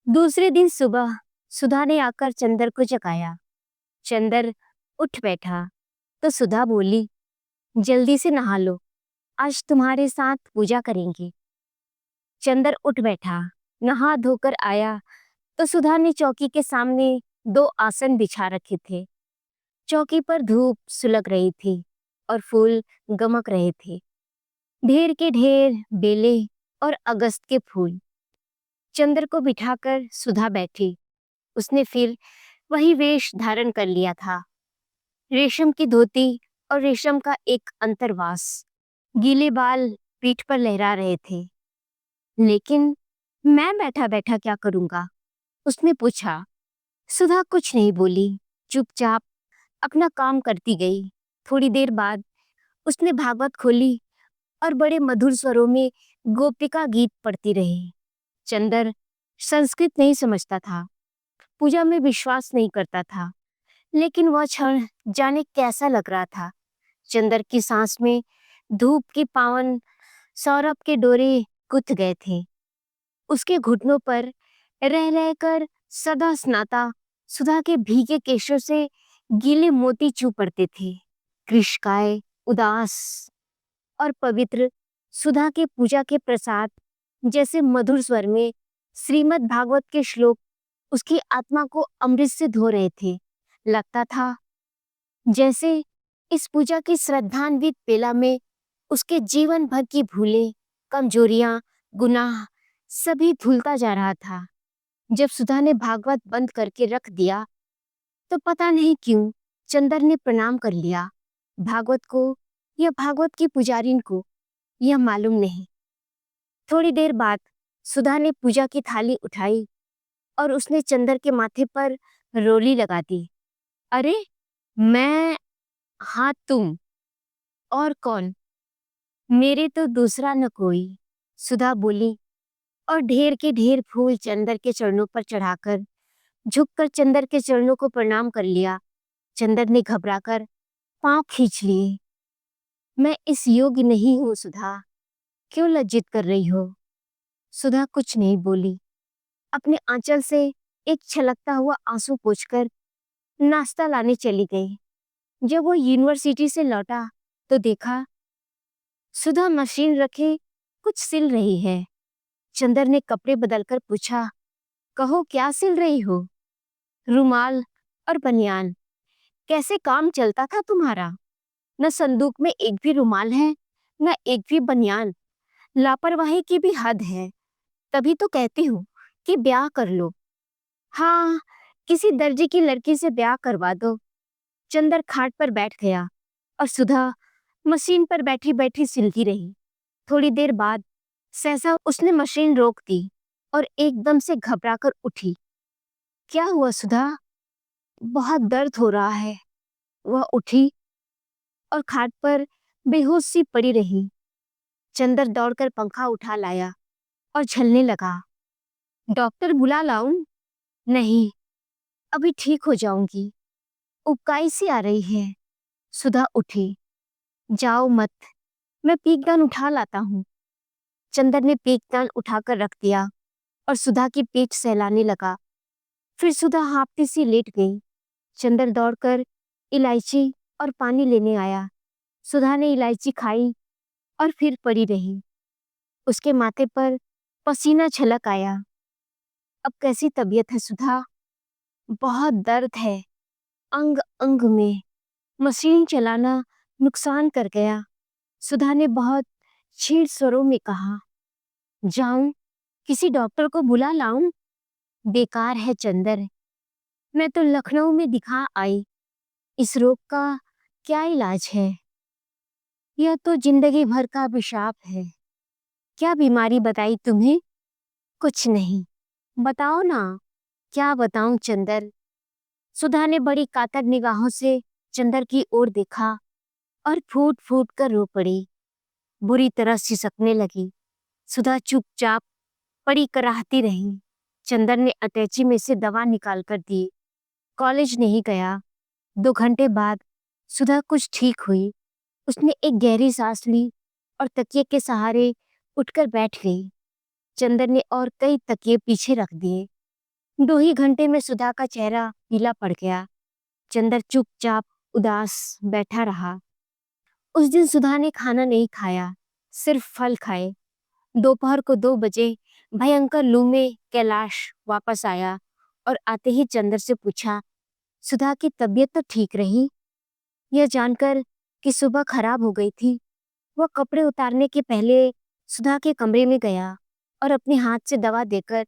दूसरे दिन सुबह सुधा ने आकर चंदर को जगाया। चंदर उठ बैठा तो सुधा बोली, जल्दी से नहा लो, आज तुम्हारे साथ पूजा करेंगे। चंदर उठ बैठा, नहा धोकर आया तो सुधा ने चौकी के सामने दो आसन बिछा रखे थे। चौकी पर धूप सुलग रही थी और फूल गमक रहे थे। ढेर के ढेर बेले और अगस्त के फूल। चंदर को बिठाकर सुधा बैठी। उसने फिर वही वेश धारण कर लिया था। रेशम की धोती और रेशम का एक अंतरवास। गीले बाल पीठ पर लहरा रहे थे। लेकिन मैं बैठा बैठा क्या करूंगा? उसने पूछा। सुधा कुछ नहीं बोली, चुपचाप अपना काम करती गई। थोड़ी देर बाद उसने भागवत खोली और बड़े मधुर स्वरों में गोपिका गीत पढ़ती रही। चंदर संस्कृत नहीं समझता था, पूजा में विश्वास नहीं करता था, लेकिन वह क्षण जाने कैसा लग रहा था। चंदर की सांस में धूप की पावन सौरभ के डोरे गुथ गए थे। उसके घुटनों पर रह रहकर सदा स्नाता सुधा के भीगे केशों से गीले मोती चू पड़ते थे। कृष्णकाय उदास और पवित्र सुधा के पूजा के प्रसाद जैसे मधुर स्वर में श्रीमद् भागवत के श्लोक उसकी आत्मा को अमृत से धो रहे थे। लगता था जैसे इस पूजा की श्रद्धान्वित बेला में उसके जीवन भर की भूलें, कमजोरियां, गुनाह सभी धुलता जा रहा था। जब सुधा ने भागवत बंद करके रख दिया तो पता नहीं क्यों चंदर ने प्रणाम कर लिया। भागवत को या भागवत की पुजारिन को यह मालूम नहीं। थोड़ी देर बाद सुधा ने पूजा की थाली उठाई और उसने चंदर के माथे पर रोली लगा दी। अरे मैं, हाँ तुम, और कौन? मेरे तो दूसरा न कोई, सुधा बोली और ढेर के ढेर फूल चंदर के चरणों पर चढ़ाकर झुककर चंदर के चरणों को प्रणाम कर लिया। चंदर ने घबराकर पांव खींच लिए। मैं इस योग्य नहीं हूं सुधा, क्यों लज्जित कर रही हो? सुधा कुछ नहीं बोली। अपने आंचल से एक छलकता हुआ आंसू पोंछकर नाश्ता लाने चली गई। जब वो यूनिवर्सिटी से लौटा तो देखा सुधा मशीन रखे कुछ सिल रही है। चंदर ने कपड़े बदलकर पूछा, कहो क्या सिल रही हो? रुमाल और बनियान। कैसे काम चलता था तुम्हारा? न संदूक में एक भी रुमाल है, न एक भी बनियान। लापरवाही की भी हद है। तभी तो कहती हूँ कि ब्याह कर लो। हाँ, किसी दर्जी की लड़की से ब्याह करवा दो। चंदर खाट पर बैठ गया और सुधा मशीन पर बैठी बैठी सिलती रही। थोड़ी देर बाद सहसा उसने मशीन रोक दी और एकदम से घबराकर उठी। क्या हुआ सुधा? बहुत दर्द हो रहा है। वह उठी और खाट पर बेहोश सी पड़ी रही। चंदर दौड़कर पंखा उठा लाया और झलने लगा। डॉक्टर बुला लाऊं? नहीं, अभी ठीक हो जाऊंगी। उबकाई सी आ रही है। सुधा उठी। जाओ मत, मैं पीकदान उठा लाता हूँ। चंदर ने पीकदान उठाकर रख दिया और सुधा की पीठ सहलाने लगा। फिर सुधा हाँफती सी लेट गई। चंदर दौड़कर इलायची और पानी लेने आया। सुधा ने इलायची खाई और फिर पड़ी रही। उसके माथे पर पसीना छलक आया। अब कैसी तबीयत है सुधा? बहुत दर्द है अंग अंग में। मशीन चलाना नुकसान कर गया। सुधा ने बहुत छीड़ स्वरों में कहा। जाऊं, किसी डॉक्टर को बुला लाऊं? बेकार है चंदर, मैं तो लखनऊ में दिखा आई। इस रोग का क्या इलाज है? यह तो जिंदगी भर का अभिशाप है। क्या बीमारी बताई तुम्हें? कुछ नहीं, बताओ ना। क्या बताऊं चंदर? सुधा ने बड़ी कातर निगाहों से चंदर की ओर देखा और फूट फूट कर रो पड़ी। बुरी तरह सिसकने लगी। सुधा चुपचाप पड़ी कराहती रही। चंदर ने अटैची में से दवा निकाल कर दी। कॉलेज नहीं गया। 2 घंटे बाद सुधा कुछ ठीक हुई। उसने एक गहरी सांस ली और तकिए के सहारे उठकर बैठ गई। चंदर ने और कई तकिए पीछे रख दिए। दो ही घंटे में सुधा का चेहरा पीला पड़ गया। चंदर चुपचाप उदास बैठा रहा। उस दिन सुधा ने खाना नहीं खाया, सिर्फ फल खाए। दोपहर को 2 बजे भयंकर लू में कैलाश वापस आया और आते ही चंदर से पूछा, सुधा की तबीयत तो ठीक रही? यह जानकर कि सुबह खराब हो गई थी, वह कपड़े उतारने के पहले सुधा के कमरे में गया और अपने हाथ से दवा देकर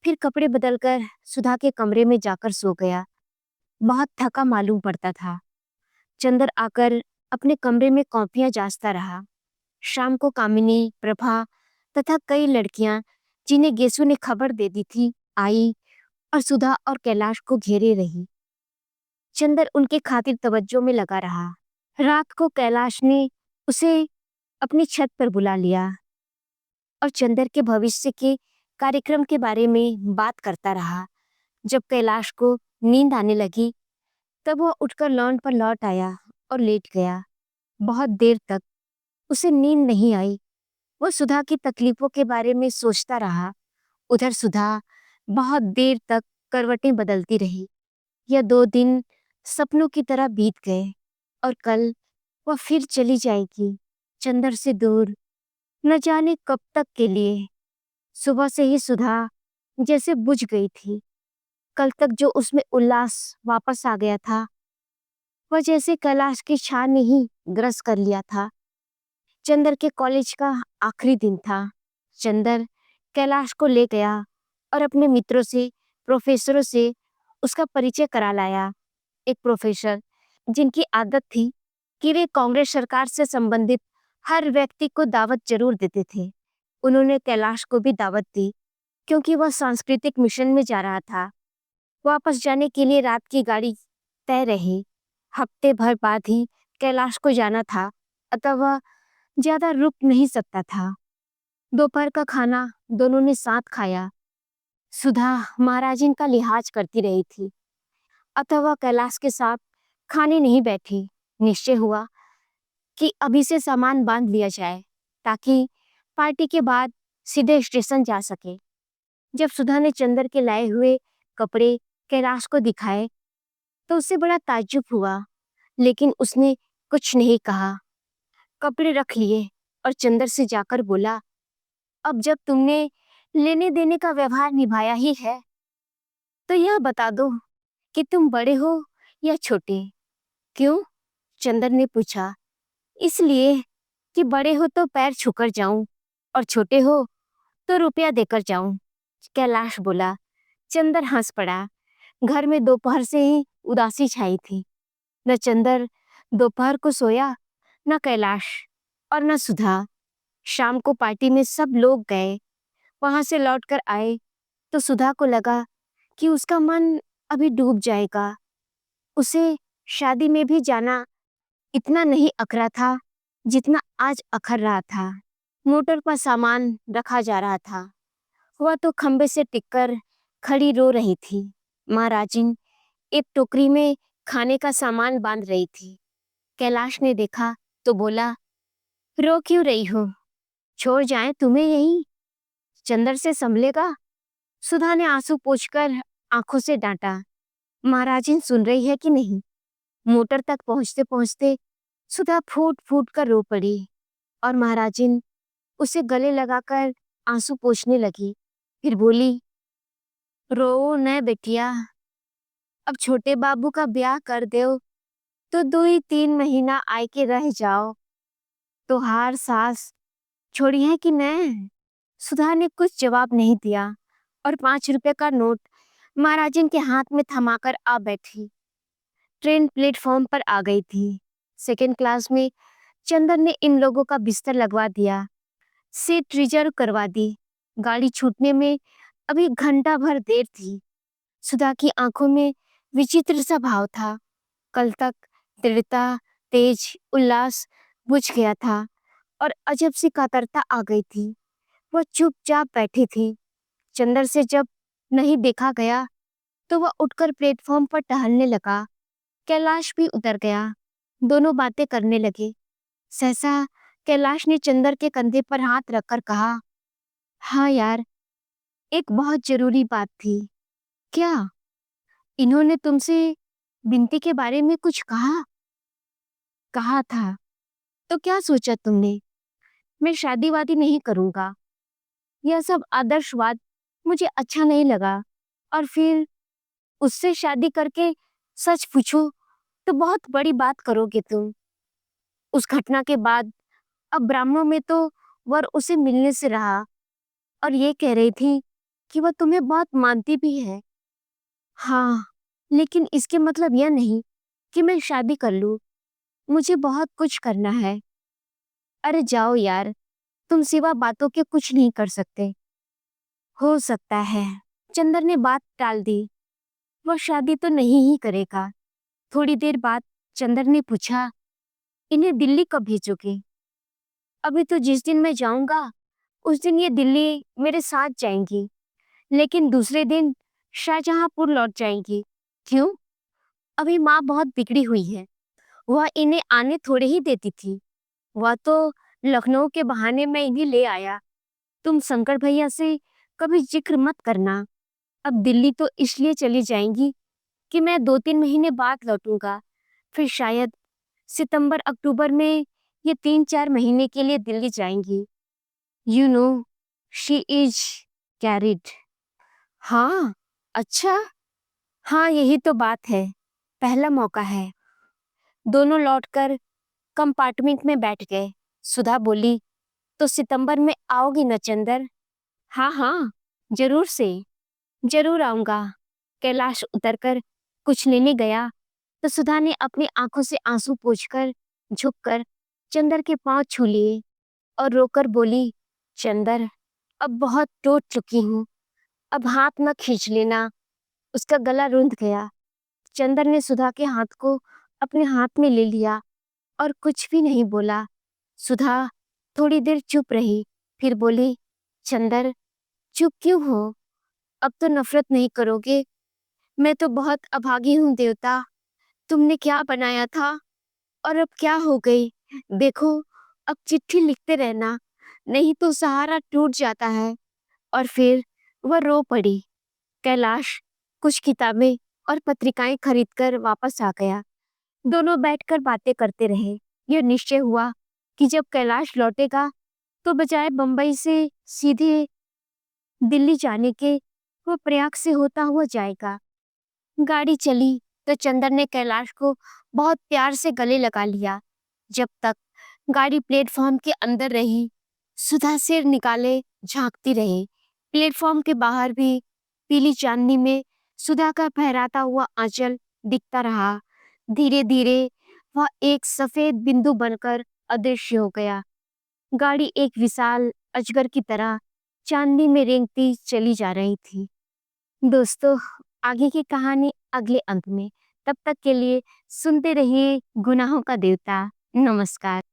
फिर कपड़े बदलकर सुधा के कमरे में जाकर सो गया। बहुत थका मालूम पड़ता था। चंदर आकर अपने कमरे में कॉपियां जांचता रहा। शाम को कामिनी, प्रभा तथा कई लड़कियां जिन्हें गेसु ने खबर दे दी थी आई और सुधा और कैलाश को घेरे रही। चंदर उनके खातिर तवज्जो में लगा रहा। रात को कैलाश ने उसे अपनी छत पर बुला लिया और चंदर के भविष्य के कार्यक्रम के बारे में बात करता रहा। जब कैलाश को नींद आने लगी तब वह उठकर लॉन पर लौट आया और लेट गया। बहुत देर तक उसे नींद नहीं आई। वह सुधा की तकलीफों के बारे में सोचता रहा। उधर सुधा बहुत देर तक करवटें बदलती रही। यह 2 दिन सपनों की तरह बीत गए और कल वह फिर चली जाएगी, चंदर से दूर, न जाने कब तक के लिए। सुबह से ही सुधा जैसे बुझ गई थी। कल तक जो उसमें उल्लास वापस आ गया था, वह जैसे कैलाश की छाया ने ही ग्रस कर लिया था। चंदर के कॉलेज का आखिरी दिन था। चंदर कैलाश को ले गया और अपने मित्रों से, प्रोफेसरों से उसका परिचय करा लाया। एक प्रोफेसर जिनकी आदत थी कि वे कांग्रेस सरकार से संबंधित हर व्यक्ति को दावत जरूर देते थे। उन्होंने कैलाश को भी दावत दी क्योंकि वह सांस्कृतिक मिशन में जा रहा था। वापस जाने के लिए रात की गाड़ी तय रही। हफ्ते भर बाद ही कैलाश को जाना था, अतः वह ज्यादा रुक नहीं सकता था। दोपहर का खाना दोनों ने साथ खाया। सुधा महाराजिन का लिहाज करती रही थी, अतः वह कैलाश के साथ खाने नहीं बैठी। निश्चय हुआ कि अभी से सामान बांध लिया जाए ताकि पार्टी के बाद सीधे स्टेशन जा सके। जब सुधा ने चंदर के लाए हुए कपड़े कैलाश को दिखाए तो उसे बड़ा ताज्जुब हुआ, लेकिन उसने कुछ नहीं कहा। कपड़े रख लिए और चंदर से जाकर बोला, अब जब तुमने लेने देने का व्यवहार निभाया ही है तो यह बता दो कि तुम बड़े हो या छोटे? क्यों? चंदर ने पूछा। इसलिए कि बड़े हो तो पैर छूकर जाऊं और छोटे हो तो रुपया देकर जाऊं, कैलाश बोला। चंदर हंस पड़ा। घर में दोपहर से ही उदासी छाई थी। न चंदर दोपहर को सोया, न कैलाश और न सुधा। शाम को पार्टी में सब लोग गए। वहां से लौटकर आए तो सुधा को लगा कि उसका मन अभी डूब जाएगा। उसे शादी में भी जाना इतना नहीं अखरा था जितना आज अखर रहा था। मोटर पर सामान रखा जा रहा था। वह तो खंबे से टिककर खड़ी रो रही थी। महाराजिन एक टोकरी में खाने का सामान बांध रही थी। कैलाश ने देखा तो बोला, रो क्यों रही हो? छोड़ जाएं तुम्हें यहीं? चंदर से संभलेगा? सुधा ने आंसू पोंछकर आंखों से डांटा। महाराजिन सुन रही है कि नहीं? मोटर तक पहुंचते पहुंचते सुधा फूट फूट कर रो पड़ी और महाराजिन उसे गले लगाकर आंसू पोंछने लगी। फिर बोली, रो न बेटिया, अब छोटे बाबू का ब्याह कर दो तो 2 ही 3 महीना आय के रह जाओ। तो हार सास छोड़ी है कि न? सुधा ने कुछ जवाब नहीं दिया और 5 रुपए का नोट महाराजिन के हाथ में थमाकर आ बैठी। ट्रेन प्लेटफॉर्म पर आ गई थी। सेकेंड क्लास में चंदर ने इन लोगों का बिस्तर लगवा दिया, सीट रिजर्व करवा दी। गाड़ी छूटने में अभी घंटा भर देर थी। सुधा की आंखों में विचित्र सा भाव था। कल तक दृढ़ता, तेज, उल्लास बुझ गया था और अजब सी कातरता आ गई थी। वह चुपचाप बैठी थी। चंदर से जब नहीं देखा गया तो वह उठकर प्लेटफॉर्म पर टहलने लगा। कैलाश भी उतर गया। दोनों बातें करने लगे। सहसा कैलाश ने चंदर के कंधे पर हाथ रखकर कहा, हाँ यार, एक बहुत जरूरी बात थी। क्या इन्होंने तुमसे बिनती के बारे में कुछ कहा? कहा था तो क्या सोचा तुमने? मैं शादी वादी नहीं करूंगा। यह सब आदर्शवाद मुझे अच्छा नहीं लगा। और फिर उससे शादी करके सच पूछो तो बहुत बड़ी बात करोगे तुम। उस घटना के बाद अब ब्राह्मणों में तो वर उसे मिलने से रहा और ये कह रही थी कि वह तुम्हें बहुत मानती भी है। हाँ, लेकिन इसके मतलब यह नहीं कि मैं शादी कर लूं। मुझे बहुत कुछ करना है। अरे जाओ यार, तुम सिवा बातों के कुछ नहीं कर सकते। हो सकता है। चंदर ने बात टाल दी। वह शादी तो नहीं ही करेगा। थोड़ी देर बाद चंदर ने पूछा, इन्हें दिल्ली कब भेजोगे? अभी तो जिस दिन मैं जाऊंगा उस दिन ये दिल्ली मेरे साथ जाएंगी, लेकिन दूसरे दिन शाहजहांपुर लौट जाएंगी। क्यों? अभी माँ बहुत बिगड़ी हुई है। वह इन्हें आने थोड़े ही देती थी। वह तो लखनऊ के बहाने में इन्हें ले आया। तुम शंकर भैया से कभी जिक्र मत करना। अब दिल्ली तो इसलिए चली जाएंगी कि मैं 2-3 महीने बाद लौटूंगा। फिर शायद सितंबर अक्टूबर में ये 3-4 महीने के लिए दिल्ली जाएंगी। You know, she is carried. हाँ, अच्छा। हाँ, यही तो बात है। पहला मौका है। दोनों लौटकर कंपार्टमेंट में बैठ गए। सुधा बोली, तो सितंबर में आओगी न चंदर? हाँ हाँ, जरूर से जरूर आऊंगा। कैलाश उतरकर कुछ लेने गया तो सुधा ने अपनी आंखों से आंसू पोंछकर झुककर चंदर के पांव छू लिए और रोकर बोली, चंदर, अब बहुत टूट चुकी हूँ। अब हाथ न खींच लेना। उसका गला रुंध गया। चंदर ने सुधा के हाथ को अपने हाथ में ले लिया और कुछ भी नहीं बोला। सुधा थोड़ी देर चुप रही, फिर बोली, चंदर, चुप क्यों हो? अब तो नफरत नहीं करोगे? मैं तो बहुत अभागी हूँ देवता। तुमने क्या बनाया था और अब क्या हो गई? देखो, अब चिट्ठी लिखते रहना, नहीं तो सहारा टूट जाता है। और फिर वह रो पड़ी। कैलाश कुछ किताबें और पत्रिकाएं खरीदकर वापस आ गया। दोनों बैठकर बातें करते रहे। यह निश्चय हुआ कि जब कैलाश लौटेगा तो बजाय बंबई से सीधे दिल्ली जाने के वो प्रयाग से होता हुआ जाएगा। गाड़ी चली तो चंदर ने कैलाश को बहुत प्यार से गले लगा लिया। जब तक गाड़ी प्लेटफॉर्म के अंदर रही, सुधा सिर निकाले झांकती रही। प्लेटफॉर्म के बाहर भी पीली चांदनी में सुधा का फहराता हुआ आंचल दिखता रहा। धीरे धीरे वह एक सफेद बिंदु बनकर अदृश्य हो गया। गाड़ी एक विशाल अजगर की तरह चांदनी में रेंगती चली जा रही थी। दोस्तों, आगे की कहानी अगले अंक में। तब तक के लिए सुनते रहिए गुनाहों का देवता। नमस्कार।